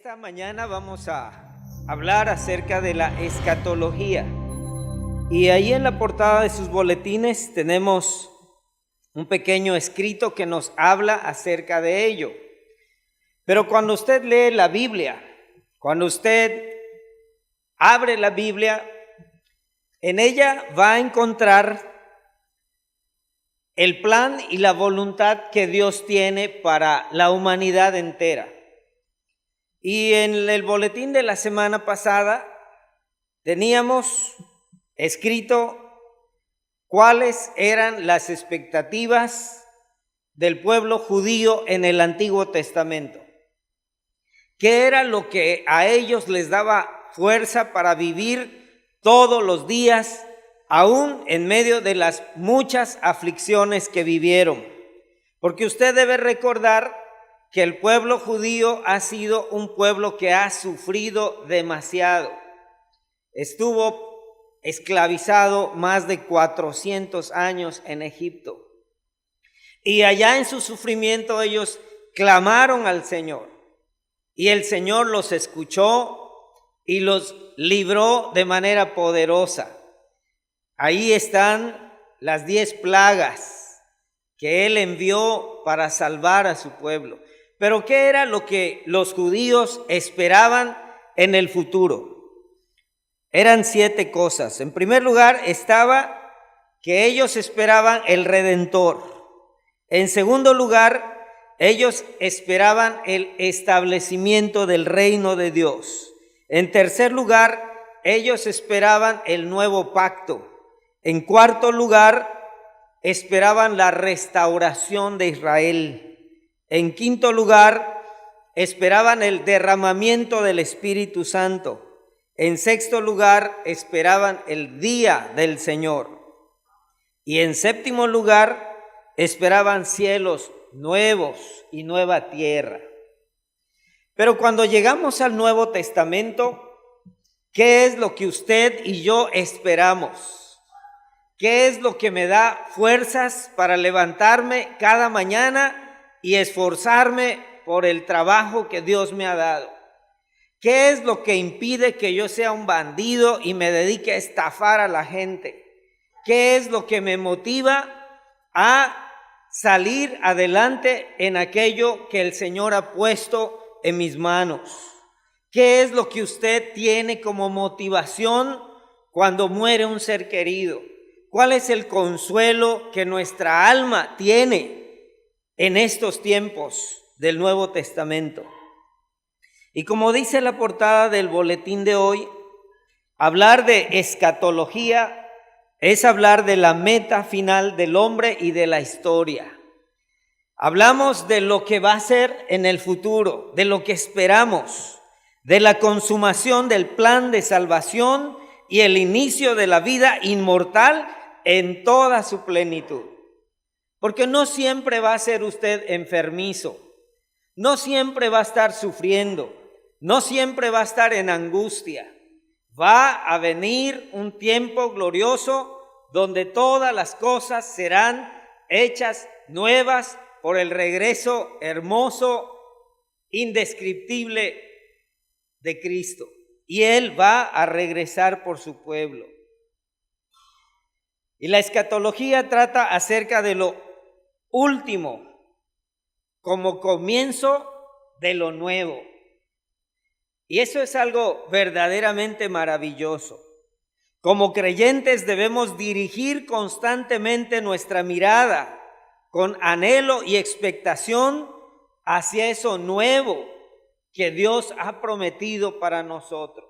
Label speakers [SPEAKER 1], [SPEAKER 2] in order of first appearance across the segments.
[SPEAKER 1] Esta mañana vamos a hablar acerca de la escatología. Y ahí en la portada de sus boletines tenemos un pequeño escrito que nos habla acerca de ello. Pero cuando usted lee la Biblia, cuando usted abre la Biblia, en ella va a encontrar el plan y la voluntad que Dios tiene para la humanidad entera. Y en el boletín de la semana pasada teníamos escrito cuáles eran las expectativas del pueblo judío en el Antiguo Testamento. ¿Qué era lo que a ellos les daba fuerza para vivir todos los días, aún en medio de las muchas aflicciones que vivieron? Porque usted debe recordar que el pueblo judío ha sido un pueblo que ha sufrido demasiado. Estuvo esclavizado más de 400 años en Egipto. Y allá en su sufrimiento ellos clamaron al Señor. Y el Señor los escuchó y los libró de manera poderosa. Ahí están las 10 plagas que Él envió para salvar a su pueblo. Pero ¿qué era lo que los judíos esperaban en el futuro? Eran 7 cosas. En primer lugar estaba que ellos esperaban el Redentor. En segundo lugar, ellos esperaban el establecimiento del reino de Dios. En tercer lugar, ellos esperaban el nuevo pacto. En cuarto lugar, esperaban la restauración de Israel. En quinto lugar, esperaban el derramamiento del Espíritu Santo. En sexto lugar, esperaban el día del Señor. Y en séptimo lugar, esperaban cielos nuevos y nueva tierra. Pero cuando llegamos al Nuevo Testamento, ¿qué es lo que usted y yo esperamos? ¿Qué es lo que me da fuerzas para levantarme cada mañana y esforzarme por el trabajo que Dios me ha dado? ¿Qué es lo que impide que yo sea un bandido y me dedique a estafar a la gente? ¿Qué es lo que me motiva a salir adelante en aquello que el Señor ha puesto en mis manos? ¿Qué es lo que usted tiene como motivación cuando muere un ser querido? ¿Cuál es el consuelo que nuestra alma tiene en estos tiempos del Nuevo Testamento? Y como dice la portada del boletín de hoy, hablar de escatología es hablar de la meta final del hombre y de la historia. Hablamos de lo que va a ser en el futuro, de lo que esperamos, de la consumación del plan de salvación y el inicio de la vida inmortal en toda su plenitud. Porque no siempre va a ser usted enfermizo, no siempre va a estar sufriendo, no siempre va a estar en angustia. Va a venir un tiempo glorioso donde todas las cosas serán hechas nuevas por el regreso hermoso, indescriptible de Cristo. Y Él va a regresar por su pueblo. Y la escatología trata acerca de lo último, como comienzo de lo nuevo. Y eso es algo verdaderamente maravilloso. Como creyentes debemos dirigir constantemente nuestra mirada con anhelo y expectación hacia eso nuevo que Dios ha prometido para nosotros.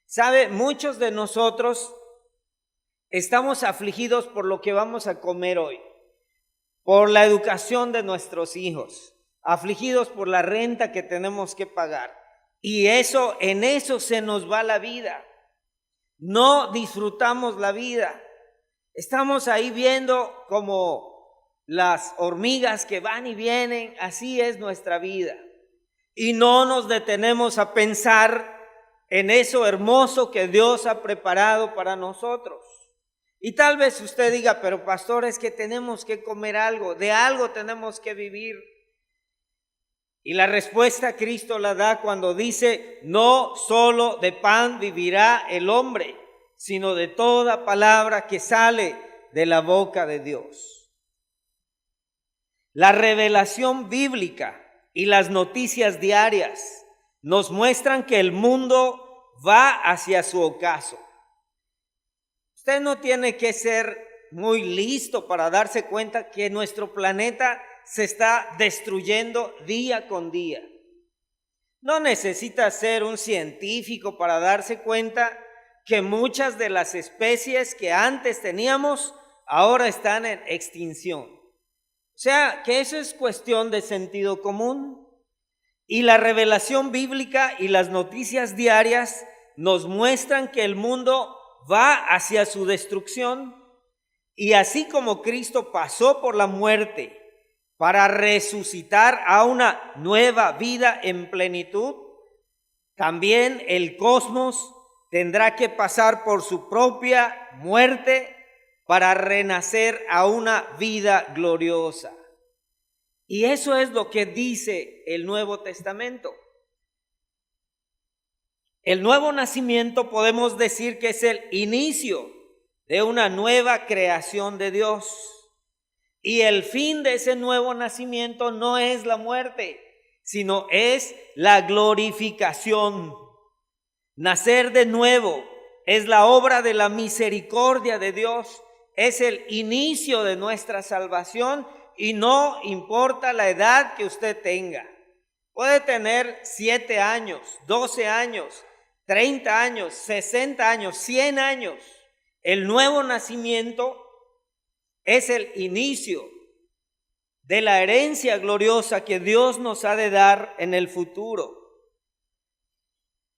[SPEAKER 1] ¿Sabe? Muchos de nosotros estamos afligidos por lo que vamos a comer hoy, por la educación de nuestros hijos, afligidos por la renta que tenemos que pagar. Y en eso se nos va la vida. No disfrutamos la vida. Estamos ahí viendo como las hormigas que van y vienen. Así es nuestra vida. Y no nos detenemos a pensar en eso hermoso que Dios ha preparado para nosotros. Y tal vez usted diga, pero pastor, es que tenemos que comer algo, de algo tenemos que vivir. Y la respuesta Cristo la da cuando dice: no solo de pan vivirá el hombre, sino de toda palabra que sale de la boca de Dios. La revelación bíblica y las noticias diarias nos muestran que el mundo va hacia su ocaso. Usted no tiene que ser muy listo para darse cuenta que nuestro planeta se está destruyendo día con día. No necesita ser un científico para darse cuenta que muchas de las especies que antes teníamos ahora están en extinción. O sea, que eso es cuestión de sentido común. Y la revelación bíblica y las noticias diarias nos muestran que el mundo va hacia su destrucción. Y así como Cristo pasó por la muerte para resucitar a una nueva vida en plenitud, también el cosmos tendrá que pasar por su propia muerte para renacer a una vida gloriosa. Y eso es lo que dice el Nuevo Testamento. El nuevo nacimiento podemos decir que es el inicio de una nueva creación de Dios. Y el fin de ese nuevo nacimiento no es la muerte, sino es la glorificación. Nacer de nuevo es la obra de la misericordia de Dios, es el inicio de nuestra salvación y no importa la edad que usted tenga. Puede tener 7 años, 12 años, 30 años, 60 años, 100 años. El nuevo nacimiento es el inicio de la herencia gloriosa que Dios nos ha de dar en el futuro.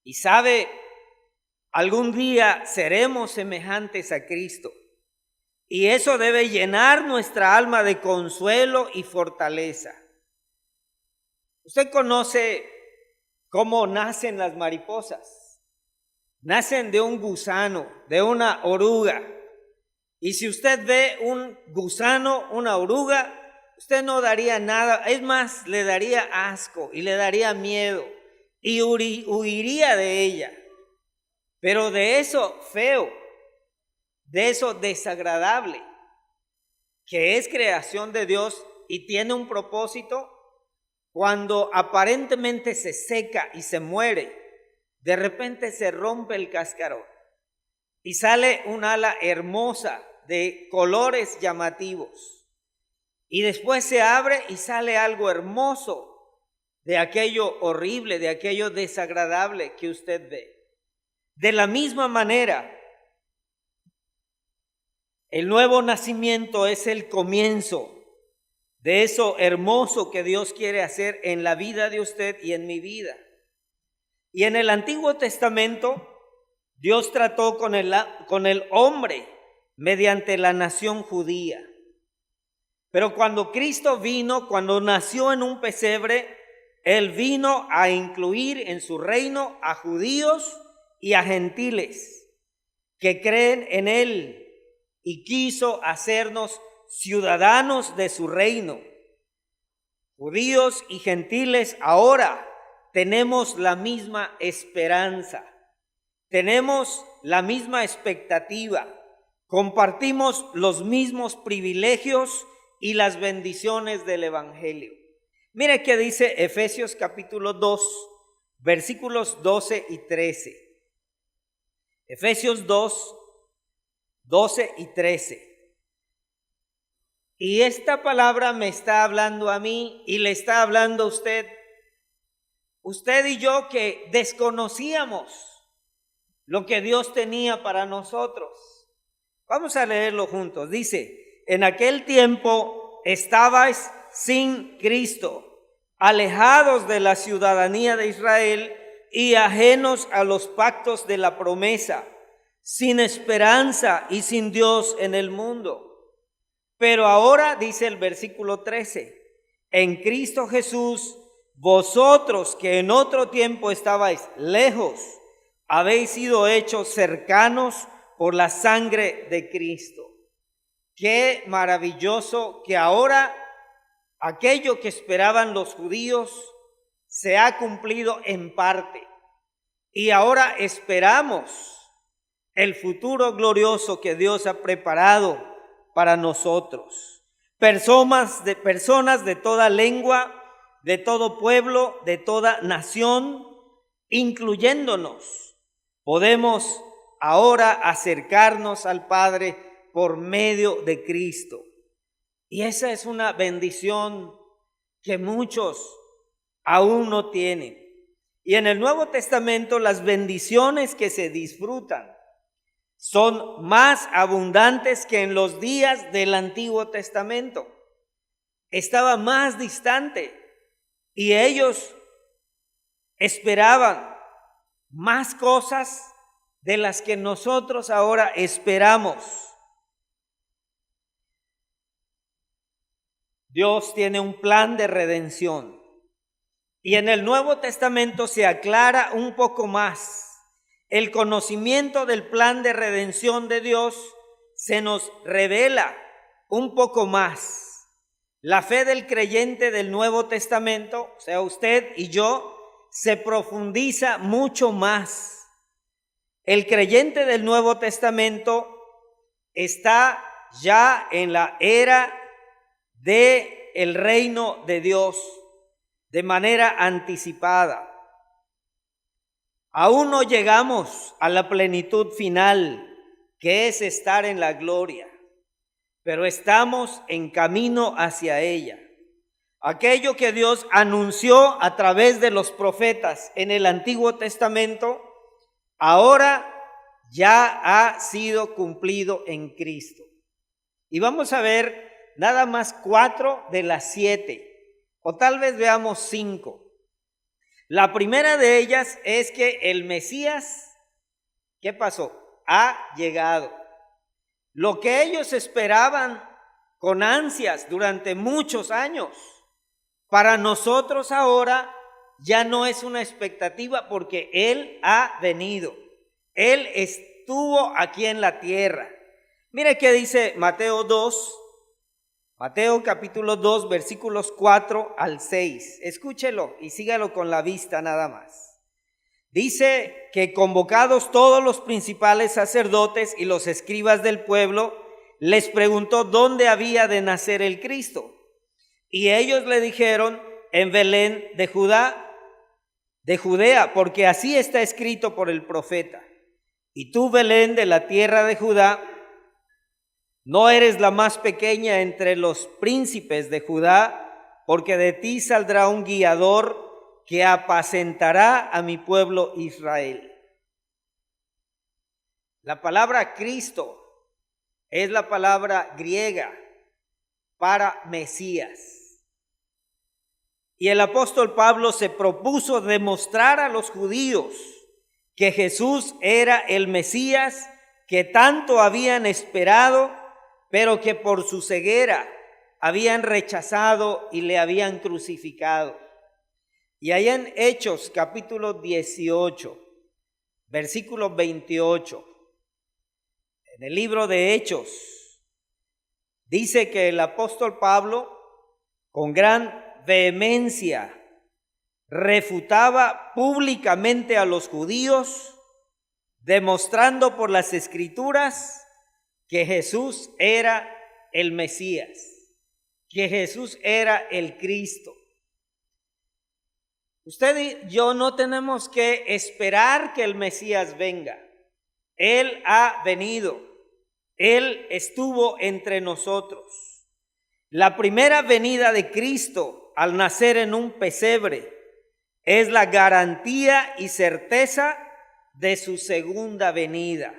[SPEAKER 1] Y sabe, algún día seremos semejantes a Cristo. Y eso debe llenar nuestra alma de consuelo y fortaleza. Usted conoce cómo nacen las mariposas. Nacen de un gusano, de una oruga. Y si usted ve un gusano, una oruga, usted no daría nada, es más, le daría asco y le daría miedo y huiría de ella. Pero de eso feo, de eso desagradable, que es creación de Dios y tiene un propósito, cuando aparentemente se seca y se muere, de repente se rompe el cascarón y sale un ala hermosa de colores llamativos. Y después se abre y sale algo hermoso de aquello horrible, de aquello desagradable que usted ve. De la misma manera, el nuevo nacimiento es el comienzo de eso hermoso que Dios quiere hacer en la vida de usted y en mi vida. Y en el Antiguo Testamento, Dios trató con el hombre mediante la nación judía. Pero cuando Cristo vino, cuando nació en un pesebre, Él vino a incluir en su reino a judíos y a gentiles que creen en Él, y quiso hacernos ciudadanos de su reino. Judíos y gentiles ahora tenemos la misma esperanza, tenemos la misma expectativa, compartimos los mismos privilegios y las bendiciones del Evangelio. Mire qué dice Efesios capítulo 2, versículos 12 y 13. Efesios 2, 12 y 13. Y esta palabra me está hablando a mí y le está hablando a usted. Usted y yo que desconocíamos lo que Dios tenía para nosotros. Vamos a leerlo juntos. Dice: en aquel tiempo estabais sin Cristo, alejados de la ciudadanía de Israel y ajenos a los pactos de la promesa, sin esperanza y sin Dios en el mundo. Pero ahora, dice el versículo 13, en Cristo Jesús, vosotros que en otro tiempo estabais lejos, habéis sido hechos cercanos por la sangre de Cristo. Qué maravilloso que ahora aquello que esperaban los judíos se ha cumplido en parte y ahora esperamos el futuro glorioso que Dios ha preparado para nosotros. Personas de toda lengua, de todo pueblo, de toda nación, incluyéndonos, podemos ahora acercarnos al Padre por medio de Cristo. Y esa es una bendición que muchos aún no tienen. Y en el Nuevo Testamento las bendiciones que se disfrutan son más abundantes que en los días del Antiguo Testamento. Estaba más distante y ellos esperaban más cosas de las que nosotros ahora esperamos. Dios tiene un plan de redención y en el Nuevo Testamento se aclara un poco más. El conocimiento del plan de redención de Dios se nos revela un poco más. La fe del creyente del Nuevo Testamento, o sea, usted y yo, se profundiza mucho más. El creyente del Nuevo Testamento está ya en la era del reino de Dios de manera anticipada. Aún no llegamos a la plenitud final, que es estar en la gloria, pero estamos en camino hacia ella. Aquello que Dios anunció a través de los profetas en el Antiguo Testamento, ahora ya ha sido cumplido en Cristo. Y vamos a ver nada más 4 de las 7, o tal vez veamos 5. La primera de ellas es que el Mesías, ¿qué pasó? Ha llegado. Lo que ellos esperaban con ansias durante muchos años, para nosotros ahora ya no es una expectativa porque Él ha venido. Él estuvo aquí en la tierra. Mire qué dice Mateo capítulo 2, versículos 4 al 6. Escúchelo y sígalo con la vista nada más. Dice que convocados todos los principales sacerdotes y los escribas del pueblo, les preguntó dónde había de nacer el Cristo. Y ellos le dijeron, en Belén de Judea, porque así está escrito por el profeta. Y tú, Belén, de la tierra de Judá, no eres la más pequeña entre los príncipes de Judá, porque de ti saldrá un guiador que apacentará a mi pueblo Israel. La palabra Cristo es la palabra griega para Mesías. Y el apóstol Pablo se propuso demostrar a los judíos que Jesús era el Mesías que tanto habían esperado, pero que por su ceguera habían rechazado y le habían crucificado. Y allá en Hechos capítulo 18, versículo 28, en el libro de Hechos, dice que el apóstol Pablo, con gran vehemencia, refutaba públicamente a los judíos, demostrando por las Escrituras que Jesús era el Mesías, que Jesús era el Cristo. Usted y yo no tenemos que esperar que el Mesías venga. Él ha venido. Él estuvo entre nosotros. La primera venida de Cristo al nacer en un pesebre es la garantía y certeza de su segunda venida.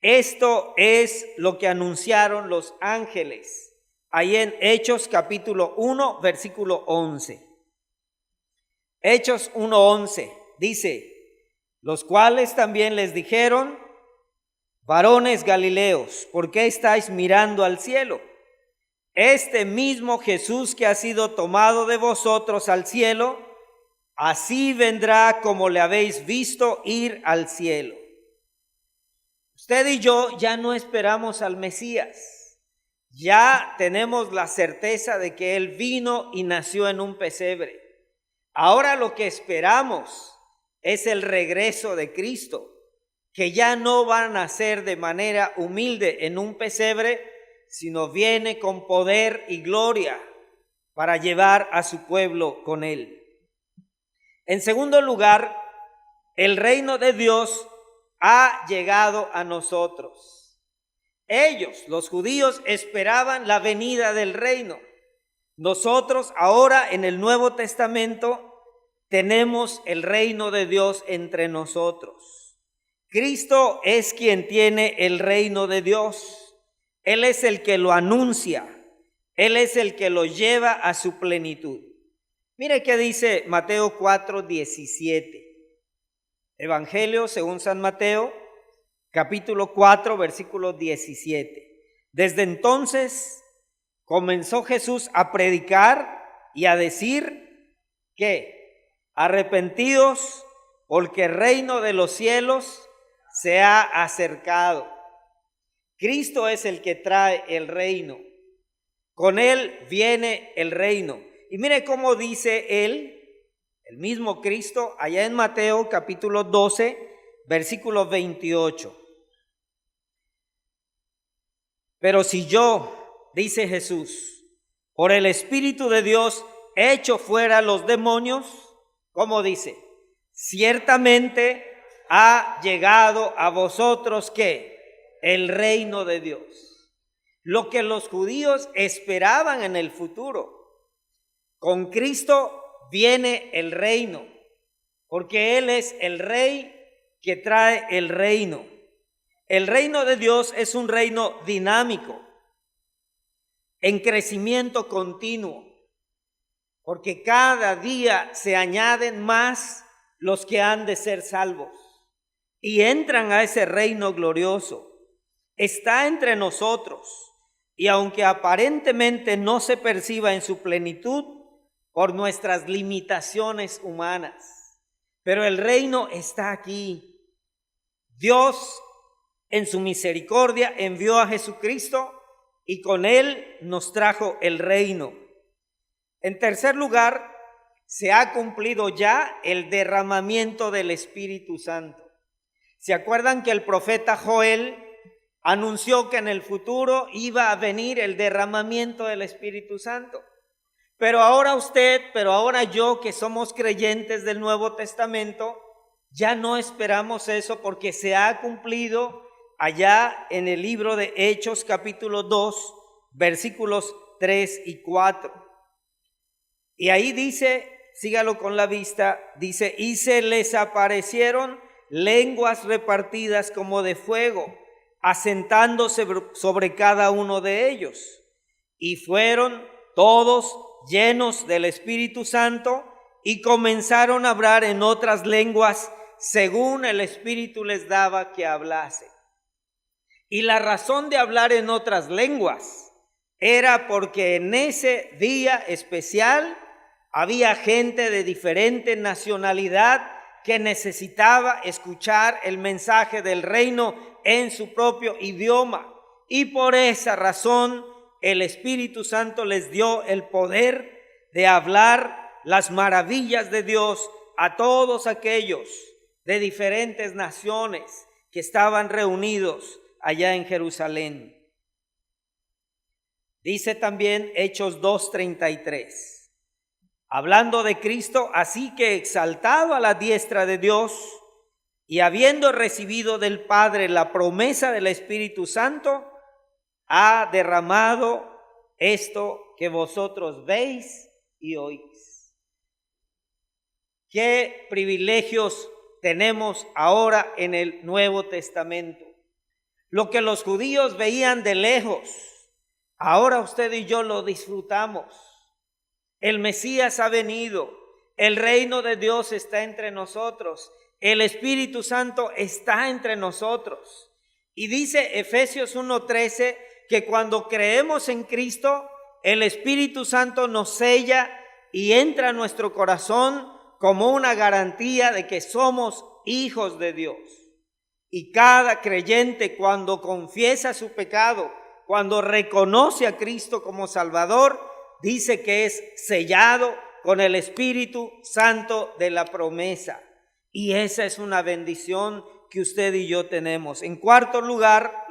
[SPEAKER 1] Esto es lo que anunciaron los ángeles ahí en Hechos capítulo 1, versículo 11. Hechos 1:11 dice, los cuales también les dijeron, varones Galileos, ¿por qué estáis mirando al cielo? Este mismo Jesús que ha sido tomado de vosotros al cielo, así vendrá como le habéis visto ir al cielo. Usted y yo ya no esperamos al Mesías. Ya tenemos la certeza de que Él vino y nació en un pesebre. Ahora lo que esperamos es el regreso de Cristo, que ya no va a nacer de manera humilde en un pesebre, sino viene con poder y gloria para llevar a su pueblo con él. En segundo lugar, el reino de Dios ha llegado a nosotros. Ellos, los judíos, esperaban la venida del reino. Nosotros ahora en el Nuevo Testamento tenemos el reino de Dios entre nosotros. Cristo es quien tiene el reino de Dios. Él es el que lo anuncia. Él es el que lo lleva a su plenitud. Mire qué dice Mateo 4:17. Evangelio según San Mateo, capítulo 4, versículo 17. Desde entonces comenzó Jesús a predicar y a decir que arrepentidos porque el reino de los cielos se ha acercado. Cristo es el que trae el reino. Con él viene el reino. Y mire cómo dice él, el mismo Cristo, allá en Mateo capítulo 12, versículo 28. Pero si yo, dice Jesús, por el Espíritu de Dios echo fuera los demonios, ¿cómo dice? Ciertamente ha llegado a vosotros, ¿qué? El reino de Dios. Lo que los judíos esperaban en el futuro. Con Cristo viene el reino, porque Él es el Rey que trae el reino. El reino de Dios es un reino dinámico, en crecimiento continuo, porque cada día se añaden más los que han de ser salvos y entran a ese reino glorioso. Está entre nosotros, y aunque aparentemente no se perciba en su plenitud, por nuestras limitaciones humanas, pero el reino está aquí. Dios en su misericordia envió a Jesucristo y con él nos trajo el reino. En tercer lugar, se ha cumplido ya el derramamiento del Espíritu Santo. ¿Se acuerdan que el profeta Joel anunció que en el futuro iba a venir el derramamiento del Espíritu Santo? Pero ahora yo que somos creyentes del Nuevo Testamento, ya no esperamos eso porque se ha cumplido allá en el libro de Hechos capítulo 2, versículos 3 y 4. Y ahí dice, sígalo con la vista, dice, y se les aparecieron lenguas repartidas como de fuego, asentándose sobre cada uno de ellos. Y fueron todos llenos del Espíritu Santo y comenzaron a hablar en otras lenguas según el Espíritu les daba que hablase. Y la razón de hablar en otras lenguas era porque en ese día especial había gente de diferente nacionalidad que necesitaba escuchar el mensaje del reino en su propio idioma. Y por esa razón el Espíritu Santo les dio el poder de hablar las maravillas de Dios a todos aquellos de diferentes naciones que estaban reunidos allá en Jerusalén. Dice también Hechos 2:33, hablando de Cristo, así que exaltado a la diestra de Dios y habiendo recibido del Padre la promesa del Espíritu Santo, ha derramado esto que vosotros veis y oís. ¿Qué privilegios tenemos ahora en el Nuevo Testamento? Lo que los judíos veían de lejos, ahora usted y yo lo disfrutamos. El Mesías ha venido, el reino de Dios está entre nosotros, el Espíritu Santo está entre nosotros. Y dice Efesios 1:13 que cuando creemos en Cristo, el Espíritu Santo nos sella y entra a nuestro corazón como una garantía de que somos hijos de Dios. Y cada creyente, cuando confiesa su pecado, cuando reconoce a Cristo como Salvador, dice que es sellado con el Espíritu Santo de la promesa. Y esa es una bendición que usted y yo tenemos. En cuarto lugar,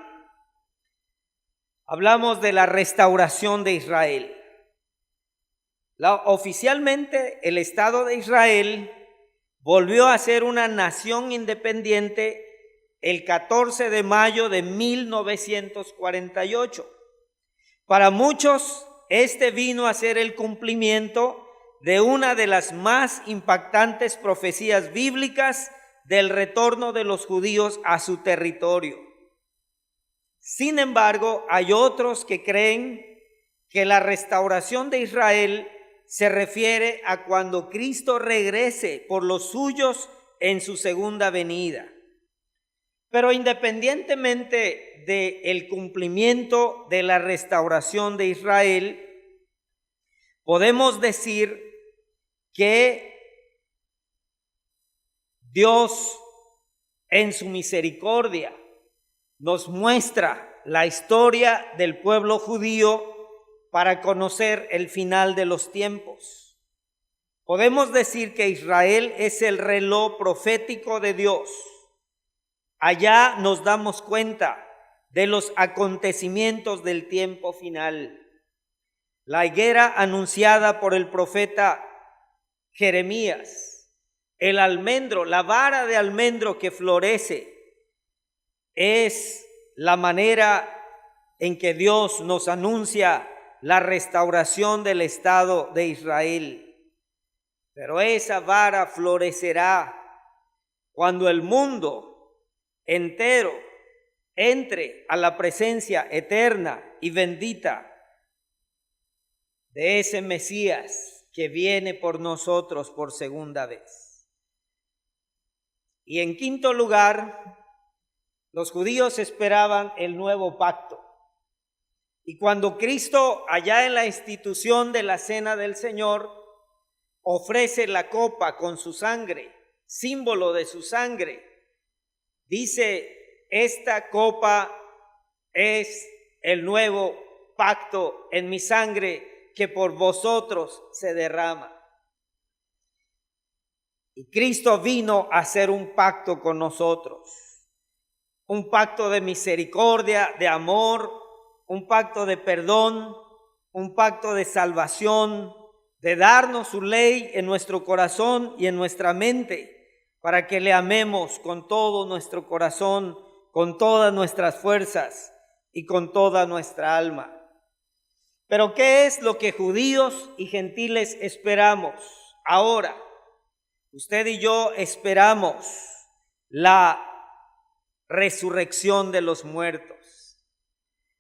[SPEAKER 1] hablamos de la restauración de Israel. Oficialmente, el Estado de Israel volvió a ser una nación independiente el 14 de mayo de 1948. Para muchos, este vino a ser el cumplimiento de una de las más impactantes profecías bíblicas del retorno de los judíos a su territorio. Sin embargo, hay otros que creen que la restauración de Israel se refiere a cuando Cristo regrese por los suyos en su segunda venida. Pero independientemente del cumplimiento de la restauración de Israel, podemos decir que Dios en su misericordia nos muestra la historia del pueblo judío para conocer el final de los tiempos. Podemos decir que Israel es el reloj profético de Dios. Allá nos damos cuenta de los acontecimientos del tiempo final. La higuera anunciada por el profeta Jeremías, el almendro, la vara de almendro que florece, es la manera en que Dios nos anuncia la restauración del Estado de Israel. Pero esa vara florecerá cuando el mundo entero entre a la presencia eterna y bendita de ese Mesías que viene por nosotros por segunda vez. Y en quinto lugar, los judíos esperaban el nuevo pacto. Y cuando Cristo, allá en la institución de la Cena del Señor, ofrece la copa con su sangre, símbolo de su sangre, dice: esta copa es el nuevo pacto en mi sangre que por vosotros se derrama. Y Cristo vino a hacer un pacto con nosotros, un pacto de misericordia, de amor, un pacto de perdón, un pacto de salvación, de darnos su ley en nuestro corazón y en nuestra mente, para que le amemos con todo nuestro corazón, con todas nuestras fuerzas y con toda nuestra alma. Pero ¿qué es lo que judíos y gentiles esperamos ahora? Usted y yo esperamos la resurrección de los muertos.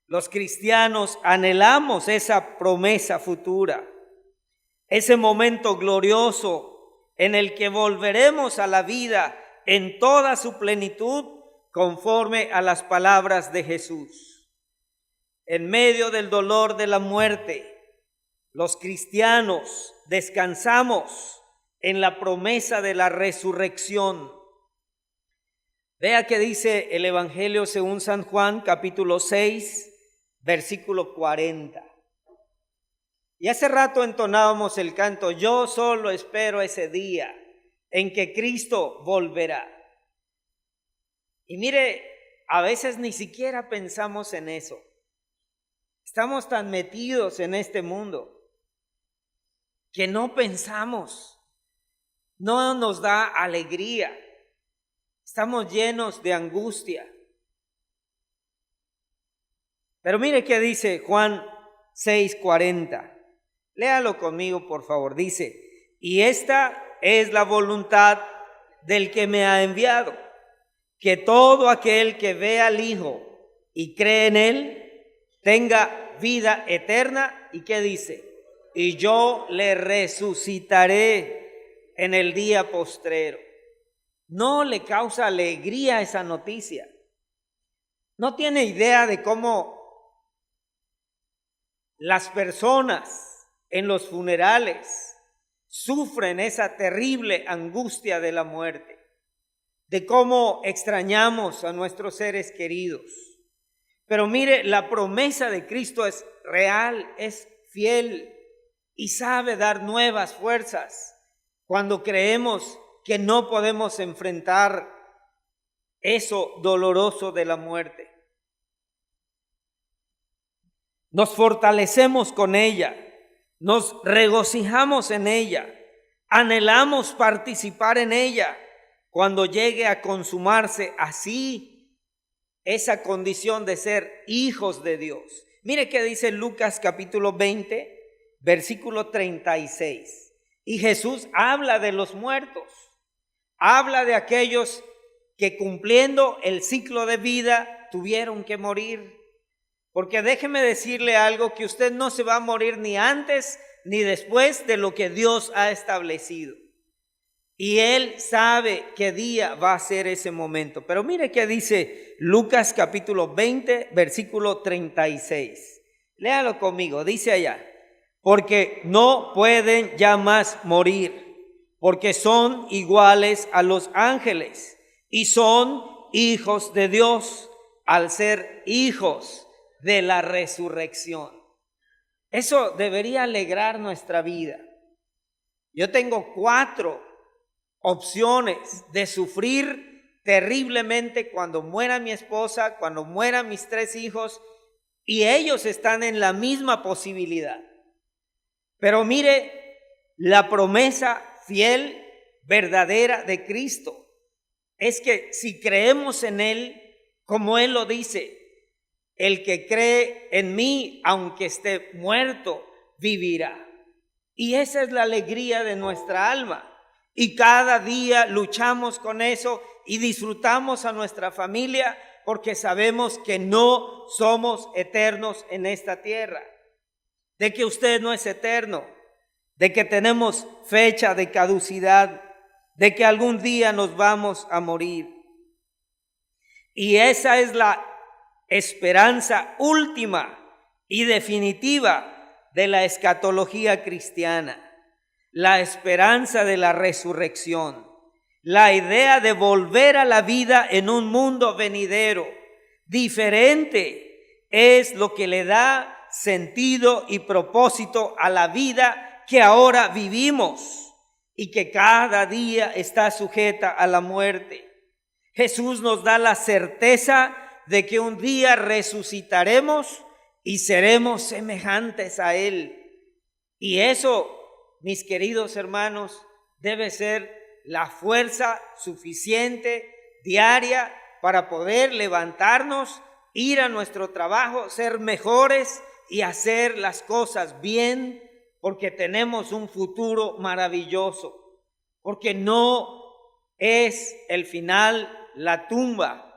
[SPEAKER 1] Los cristianos anhelamos esa promesa futura, ese momento glorioso en el que volveremos a la vida en toda su plenitud conforme a las palabras de Jesús. En medio del dolor de la muerte, los cristianos descansamos en la promesa de la resurrección. Vea que dice el Evangelio según San Juan, capítulo 6, versículo 40. Y hace rato entonábamos el canto: yo solo espero ese día en que Cristo volverá. Y mire, a veces ni siquiera pensamos en eso. Estamos tan metidos en este mundo que no pensamos, no nos da alegría. Estamos llenos de angustia. Pero mire qué dice Juan 6:40. Léalo conmigo, por favor. Dice: y esta es la voluntad del que me ha enviado, que todo aquel que ve al Hijo y cree en Él tenga vida eterna. ¿Y qué dice? Y yo le resucitaré en el día postrero. No le causa alegría esa noticia. No tiene idea de cómo las personas en los funerales sufren esa terrible angustia de la muerte, de cómo extrañamos a nuestros seres queridos. Pero mire, la promesa de Cristo es real, es fiel. y sabe dar nuevas fuerzas cuando creemos que no podemos enfrentar eso doloroso de la muerte. Nos fortalecemos con ella, nos regocijamos en ella, anhelamos participar en ella cuando llegue a consumarse así esa condición de ser hijos de Dios. Mire qué dice Lucas capítulo 20, versículo 36. Y Jesús habla de los muertos, habla de aquellos que cumpliendo el ciclo de vida tuvieron que morir. Porque déjeme decirle algo, que usted no se va a morir ni antes ni después de lo que Dios ha establecido. Y Él sabe qué día va a ser ese momento. Pero mire qué dice Lucas capítulo 20, versículo 36. Léalo conmigo, dice allá. Porque no pueden ya más morir, porque son iguales a los ángeles y son hijos de Dios al ser hijos de la resurrección. Eso debería alegrar nuestra vida. Yo tengo 4 opciones de sufrir terriblemente cuando muera mi esposa, cuando mueran mis 3 hijos, y ellos están en la misma posibilidad. Pero mire la promesa fiel, verdadera de Cristo. Es que si creemos en Él, como Él lo dice, el que cree en mí, aunque esté muerto, vivirá. Y esa es la alegría de nuestra alma. Y cada día luchamos con eso y disfrutamos a nuestra familia porque sabemos que no somos eternos en esta tierra. De que usted no es eterno, de que tenemos fecha de caducidad, de que algún día nos vamos a morir. Y esa es la esperanza última y definitiva de la escatología cristiana, la esperanza de la resurrección, la idea de volver a la vida en un mundo venidero, diferente, es lo que le da sentido y propósito a la vida que ahora vivimos y que cada día está sujeta a la muerte. Jesús nos da la certeza de que un día resucitaremos y seremos semejantes a Él. Y eso, mis queridos hermanos, debe ser la fuerza suficiente diaria para poder levantarnos, ir a nuestro trabajo, ser mejores y hacer las cosas bien, porque tenemos un futuro maravilloso, porque no es el final la tumba,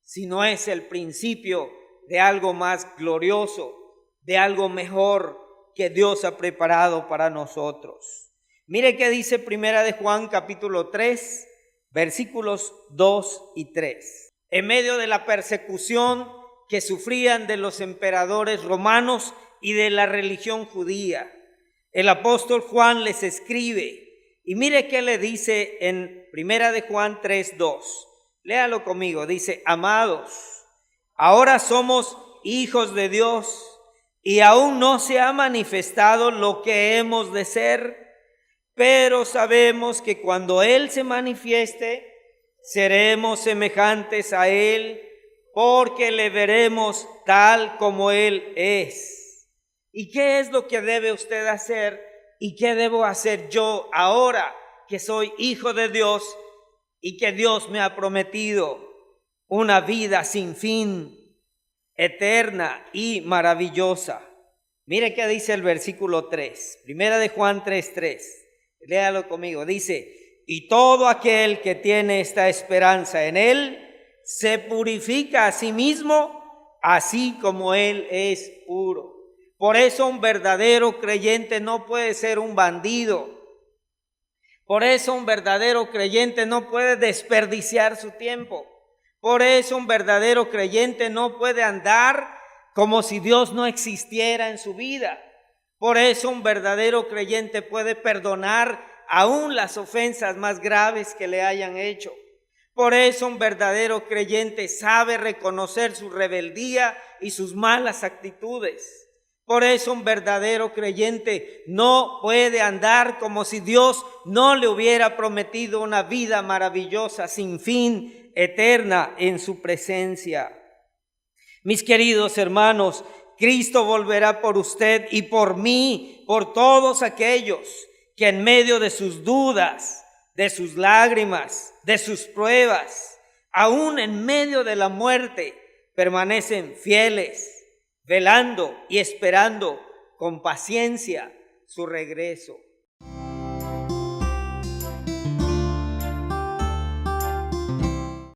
[SPEAKER 1] sino es el principio de algo más glorioso, de algo mejor que Dios ha preparado para nosotros. Mire qué dice Primera de Juan capítulo 3, versículos 2 y 3. En medio de la persecución que sufrían de los emperadores romanos y de la religión judía, el apóstol Juan les escribe, y mire qué le dice en Primera de Juan 3, 2. Léalo conmigo, dice: amados, ahora somos hijos de Dios y aún no se ha manifestado lo que hemos de ser, pero sabemos que cuando Él se manifieste, seremos semejantes a Él, porque le veremos tal como Él es. ¿Y qué es lo que debe usted hacer y qué debo hacer yo ahora que soy hijo de Dios y que Dios me ha prometido una vida sin fin, eterna y maravillosa? Mire qué dice el versículo 3, Primera de Juan 3:3. Léalo conmigo, dice: y todo aquel que tiene esta esperanza en Él se purifica a sí mismo, así como Él es puro. Por eso un verdadero creyente no puede ser un bandido. Por eso un verdadero creyente no puede desperdiciar su tiempo. Por eso un verdadero creyente no puede andar como si Dios no existiera en su vida. Por eso un verdadero creyente puede perdonar aún las ofensas más graves que le hayan hecho. Por eso un verdadero creyente sabe reconocer su rebeldía y sus malas actitudes. Por eso un verdadero creyente no puede andar como si Dios no le hubiera prometido una vida maravillosa, sin fin, eterna en su presencia. Mis queridos hermanos, Cristo volverá por usted y por mí, por todos aquellos que en medio de sus dudas, de sus lágrimas, de sus pruebas, aún en medio de la muerte, permanecen fieles, velando y esperando con paciencia su regreso.